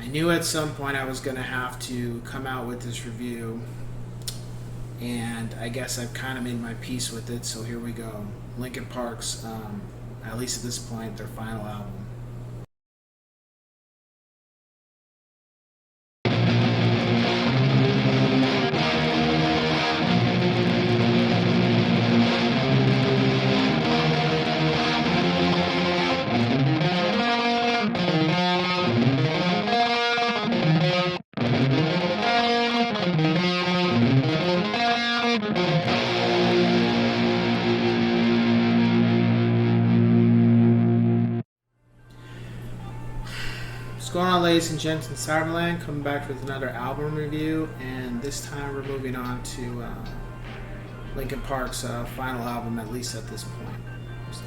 I knew at some point I was going to have to come out with this review, and I guess I've kind of made my peace with it, so here we go. Linkin Park's, at least at this point, their final album. What's going on, ladies and gents in Cyberland? Coming back with another album review, and this time we're moving on to Linkin Park's final album, at least at this point. So.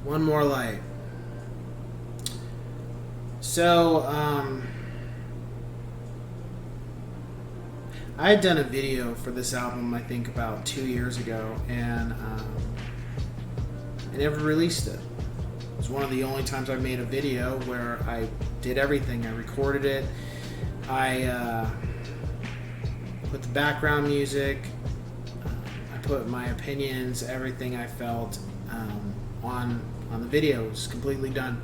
One More Light. So, I had done a video for this album, I think, about 2 years ago, and I never released it. It was one of the only times I made a video where I did everything. I recorded it, I put the background music, I put my opinions, everything I felt on the video. It was completely done.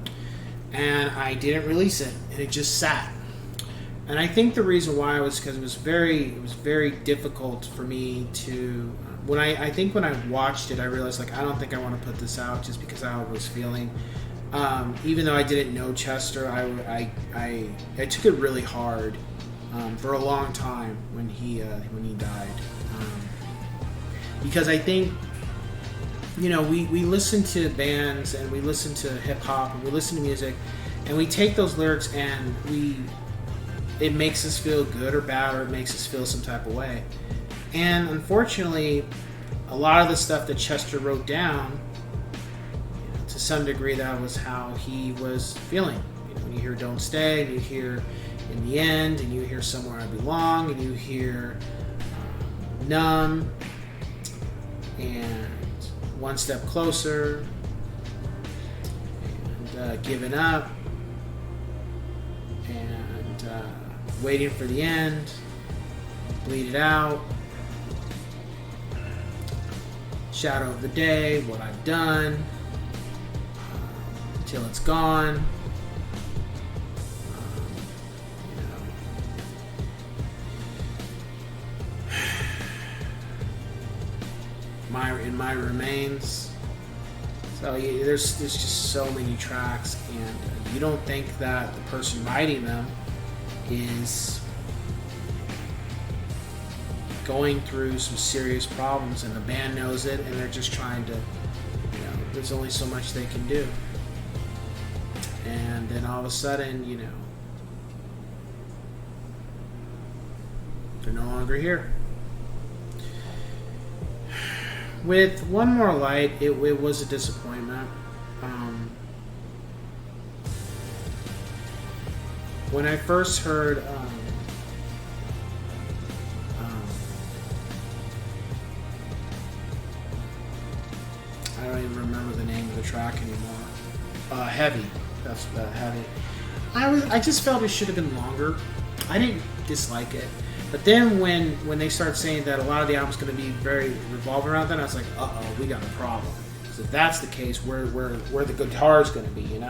And I didn't release it, and it just sat. And I think the reason why was because it was very difficult for me to. I think when I watched it, I realized, like, I don't think I want to put this out just because I was feeling. Even though I didn't know Chester, I took it really hard for a long time when he died, because I think. You know, we listen to bands, and we listen to hip hop, and we listen to music, and we take those lyrics and it makes us feel good or bad, or it makes us feel some type of way. And unfortunately, a lot of the stuff that Chester wrote down, to some degree, that was how he was feeling. When you hear "Don't Stay," and you hear "In the End," and you hear "Somewhere I Belong," and you hear "Numb," and "One Step Closer," and "Giving Up," and "Waiting for the End," "Bleed It Out," "Shadow of the Day," "What I've Done," "Till It's Gone." In My Remains. So there's just so many tracks, and you don't think that the person writing them is going through some serious problems, and the band knows it, and they're just trying to, there's only so much they can do. And then all of a sudden, they're no longer here. With One More Light, it was a disappointment. When I first heard I don't even remember the name of the track anymore. Heavy. That's Heavy. I just felt it should have been longer. I didn't dislike it. But then when they start saying that a lot of the album's going to be very revolve around that, I was like, uh-oh, we got a problem. Because if that's the case, where the guitar's going to be,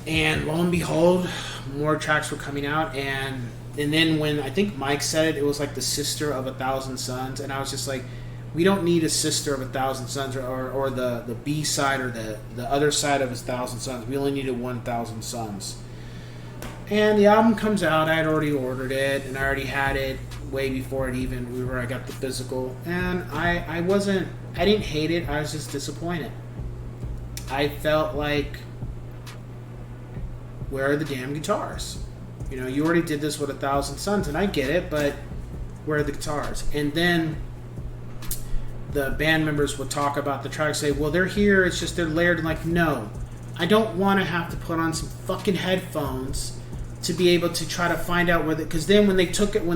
And lo and behold, more tracks were coming out, and then when I think Mike said it, it was like the sister of 1,000 Suns, and I was just like, we don't need a sister of 1,000 Suns or the B side or the other side of 1,000 Suns. We only needed 1,000 Suns. And the album comes out. I had already ordered it, and I already had it way before it even where I got the physical. And I didn't hate it. I was just disappointed. I felt like, where are the damn guitars? You already did this with 1,000 Suns, and I get it, but where are the guitars? And then the band members would talk about the tracks, say, well, they're here. It's just they're layered. And like, no. I don't want to have to put on some fucking headphones to be able to try to find out where because then when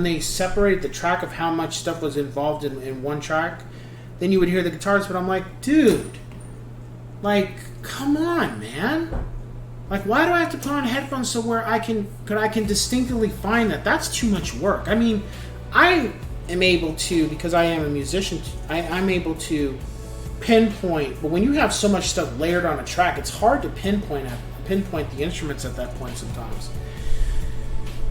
they separated the track of how much stuff was involved in one track, then you would hear the guitars, but I'm like, dude, like, come on, man. Like, why do I have to put on headphones so where I can distinctly find that? That's too much work. I mean, I am able to, because I am a musician, I'm able to pinpoint, but when you have so much stuff layered on a track, it's hard to pinpoint the instruments at that point sometimes.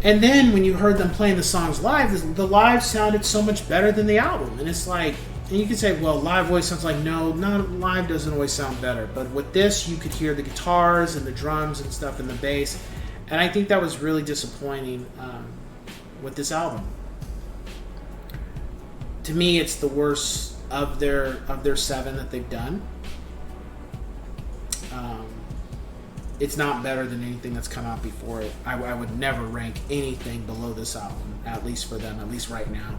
And then when you heard them playing the songs live, the live sounded so much better than the album. And it's like, and you can say, well, live always sounds like, no, live doesn't always sound better. But with this, you could hear the guitars and the drums and stuff and the bass. And I think that was really disappointing with this album. To me, it's the worst of their 7 that they've done. It's not better than anything that's come out before it. I would never rank anything below this album, at least for them, at least right now.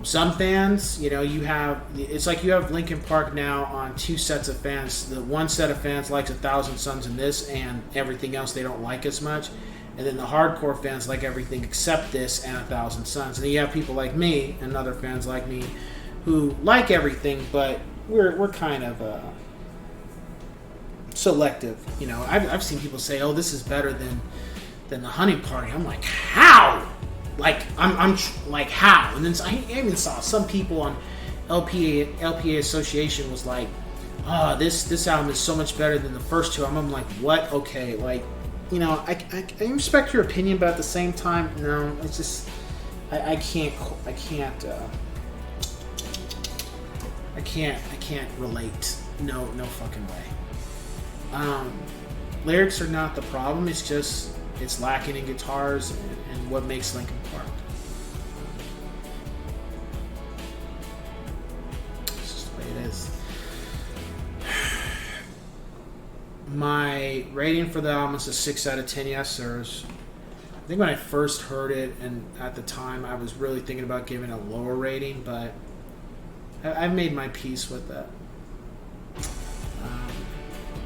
Some fans, it's like you have Linkin Park now on 2 sets of fans. The one set of fans likes 1,000 Suns in this, and everything else they don't like as much. And then the hardcore fans like everything except this and 1,000 Suns. And then you have people like me and other fans like me who like everything, but we're kind of selective. I've seen people say, "Oh, this is better than the Honey Party." I'm like, how? Like I'm like, how? And then I even saw some people on LPA Association was like, "Oh, this album is so much better than the first 2." I'm like, what? Okay, like, I respect your opinion, but at the same time, no, it's just I can't relate. No fucking way. Lyrics are not the problem. It's just it's lacking in guitars and what makes Linkin Park. It's just the way it is. My rating for the album is a 6 out of 10 yes sirs. I think when I first heard it, and at the time, I was really thinking about giving a lower rating, but I've made my peace with that.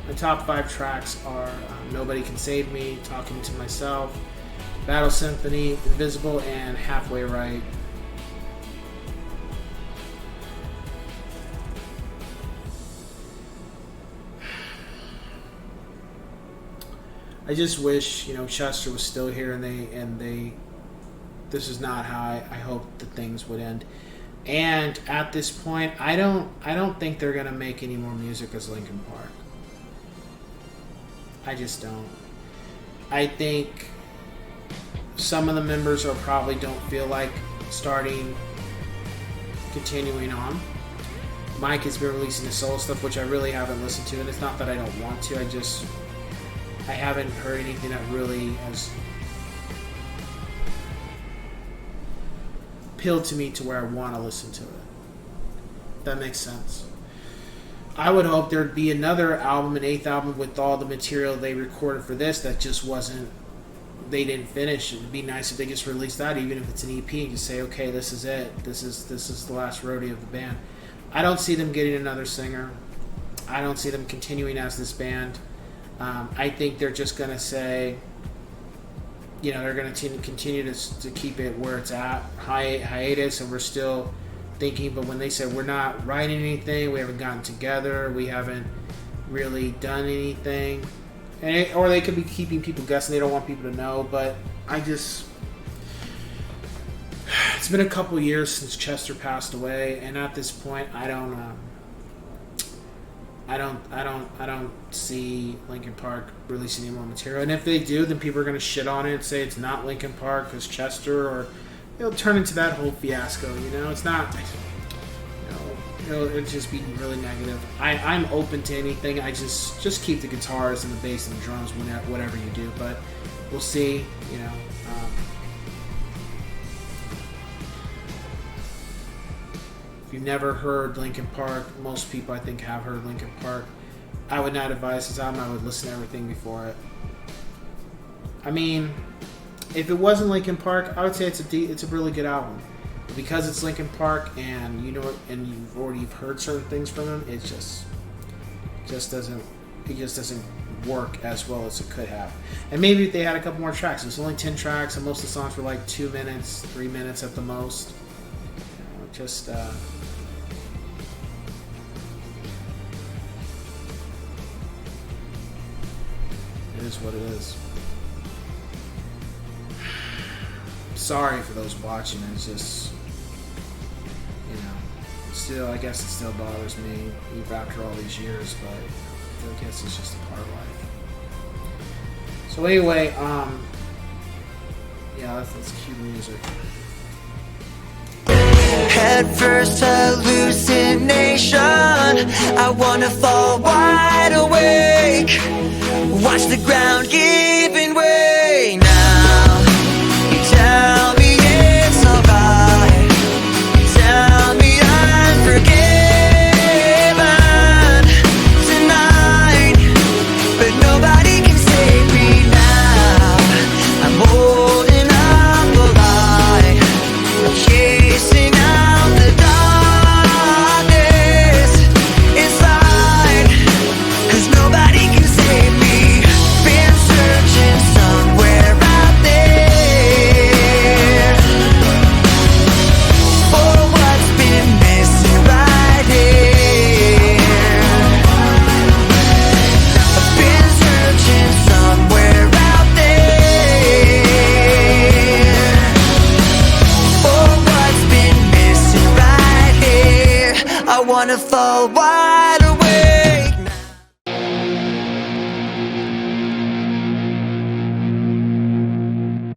The top 5 tracks are Nobody Can Save Me, Talking to Myself, Battle Symphony, Invisible, and Halfway Right. I just wish, Chester was still here and they this is not how I hoped that things would end. And at this point, I don't think they're gonna make any more music as Linkin Park. I just don't. I think some of the members probably don't feel like continuing on. Mike has been releasing his solo stuff, which I really haven't listened to, and it's not that I don't want to. I haven't heard anything that really has appealed to me to where I want to listen to it. If that makes sense. I would hope there'd be another album, an 8th album, with all the material they recorded for this that just wasn't, they didn't finish. It'd be nice if they just released that, even if it's an EP, and just say, okay, this is it. This is the last rodeo of the band. I don't see them getting another singer. I don't see them continuing as this band. I think they're just going to say, they're going to continue to keep it where it's at, hiatus, and we're still thinking. But when they say we're not writing anything, we haven't gotten together, we haven't really done anything, or they could be keeping people guessing. They don't want people to know. But it's been a couple years since Chester passed away, and at this point, I don't see Linkin Park releasing any more material. And if they do, then people are going to shit on it and say it's not Linkin Park because Chester, or it'll turn into that whole fiasco. It's not. It'll just be really negative. I'm open to anything. I just keep the guitars and the bass and the drums whatever you do. But we'll see. If you've never heard Linkin Park, most people I think have heard Linkin Park. I would not advise this album. I would listen to everything before it. I mean, if it wasn't Linkin Park, I would say it's a really good album. But because it's Linkin Park and and you've heard certain things from them, it just doesn't it just doesn't work as well as it could have. And maybe if they had a couple more tracks. It's only 10 tracks, and most of the songs were like 2 minutes, 3 minutes at the most. You know, just it is what it is. Sorry for those watching. It's just, you know, still, I guess it still bothers me even after all these years, but I guess it's just a part of life. So anyway, yeah, let's cue music. Head first hallucination, I wanna fall wide awake, watch the ground giving way now. You tell me it's alright, you tell me I'm forgiven tonight, but nobody can save me now. I'm holding up the light, chasing out the darkness inside, 'cause nobody can save me. Been searching somewhere out there for what's been missing right here. I've been searching somewhere out there for what's been missing right here. I wanna fall wide away.